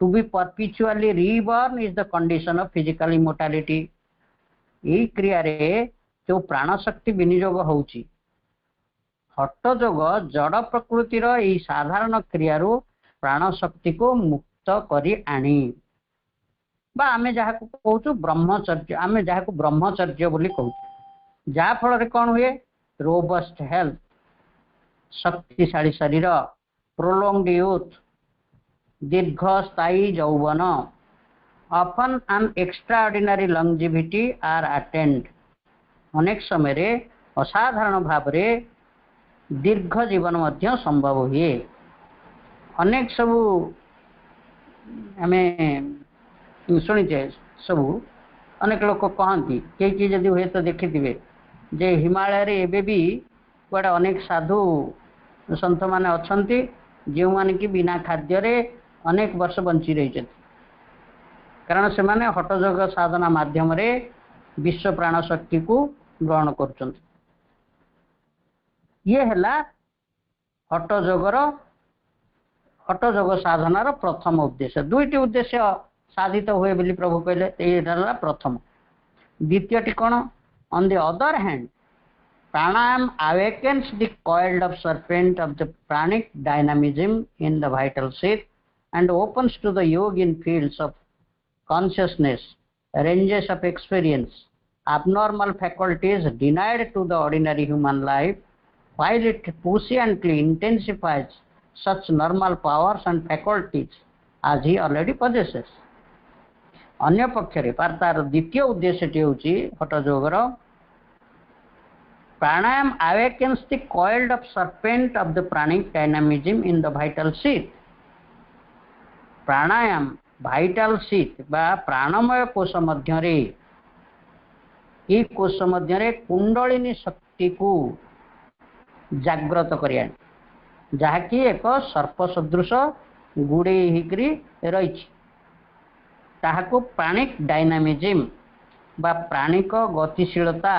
to be perpetually reborn is the condition of physical immortality. यही क्रिया रे जो प्राण शक्ति विनियोग होउची हठ जोग जड़ प्रकृतिर यही साधारण क्रिया प्राण शक्ति को मुक्त करी आनी बा आमे जहाँ को कहूँ ब्रह्मचर्य आमे जहाँ को ब्रह्मचर्य बोली कहूँ जहाँ फल कौन हुए रोबस्ट हेल्थ शक्तिशाली शरीर प्रोलॉन्ग्ड यूथ दीर्घ स्थायी यौवन often an extraordinary longevity are attained. अनेक समय रे असाधारण भाव रे दीर्घ जीवन मध्य संभव हुए। अनेक सबू आमे शुणीचे सबू अनेक लोक कहती कई जदि हुए तो देखिथे जे हिमालय रे एबे भी गोटे अनेक साधु संत माने अछंती जो माने कि बिना खाद्य रे अनेक वर्ष बंची रही कारण से माने हठयोग साधना माध्यम रे विश्व प्राण शक्ति को ग्रहण कर ये है हठयोग साधनार प्रथम उद्देश्य। दुईटी उद्देश्य साधित हुए बोली प्रभु कहले ये प्रथम। द्वितीयटी कौन on the other hand pranayama awakens the coiled up serpent of the pranic dynamism in the vital seat and opens to the yogin fields of consciousness ranges of experience abnormal faculties denied to the ordinary human life while it puissantly intensifies such normal powers and faculties as he already possesses। अन्य पक्षरे तार द्वितीय उद्देश्यटी होची हठयोगर प्राणायाम awakens the coiled up serpent of the pranic dynamism in the vital seat। Pranayama vital seat बा प्राणमय कोश मध्य रे ये कोश मध्य रे कुंडलिनी शक्ति को जागृत करिया जहाँकि एक सर्प सदृश गुड़े हिकरी रही ताहाको प्राणिक डायनामिज्म बा प्राणिक गतिशीलता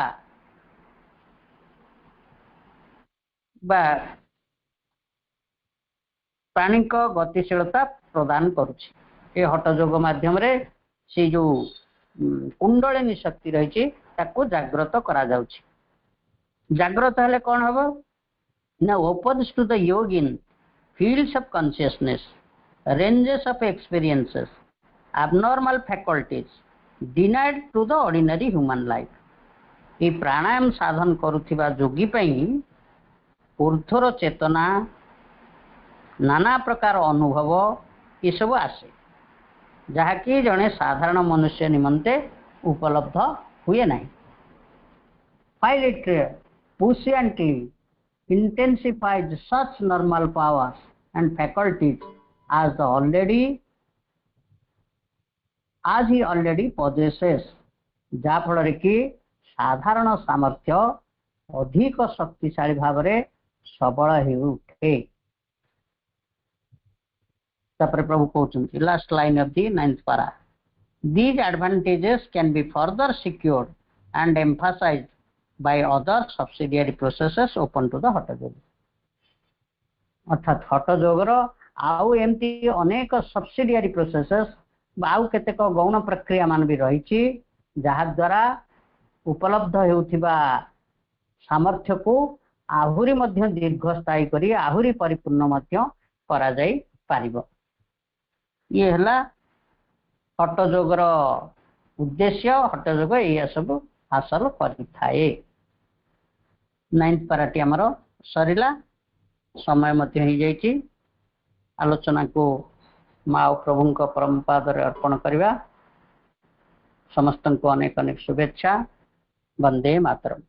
बा प्राणिक गतिशीलता प्रदान करुछि। ये हठयोग माध्यम रे से जो कुंडलिनी शक्ति रही ताको जागृत करा जाउछि। जागृत हेले कौन हबो ना opens to the yogin fields of consciousness ranges of experiences abnormal faculties denied to the ordinary human life। ये प्राणायाम साधन करुथिबा जोगी पई ऊर्ध्वर चेतना नाना प्रकार अनुभव ये सब आसे जहाँकि जड़े साधारण मनुष्य निमंते उपलब्ध हुए नहीं। while it puissantly intensifies such normal powers and faculties as he already possesses जहाँ फल कि साधारण सामर्थ्य अधिक शक्तिशाली भाव में सबल हो उठे। तापर प्रभु कहते last line of the 9th पारा these advantages can be further secured and emphasized by other subsidiary processes open to the Hatha yoga. अर्थात हठयोगर आउ एमती अनेक सब्सिडियरी प्रोसेसेस आउ केतेक गौण प्रक्रिया मान भी रही जहाँ द्वारा उपलब्ध होउथिबा सामर्थ्य को आहुरी मध्य दीर्घस्थायी करी आहुरी परिपूर्ण मध्य करा जाई पारिबो। ये हला हठयोगर उद्देश्य। हठयोग या सब हासिल करिथाए। 9th पाराटी आमर सरिला समय मध्य हो जाइछि। आलोचना को माँ प्रभु परम पादरे अर्पण करवा। समस्त को अनेक अनेक शुभेच्छा। वंदे मातरम।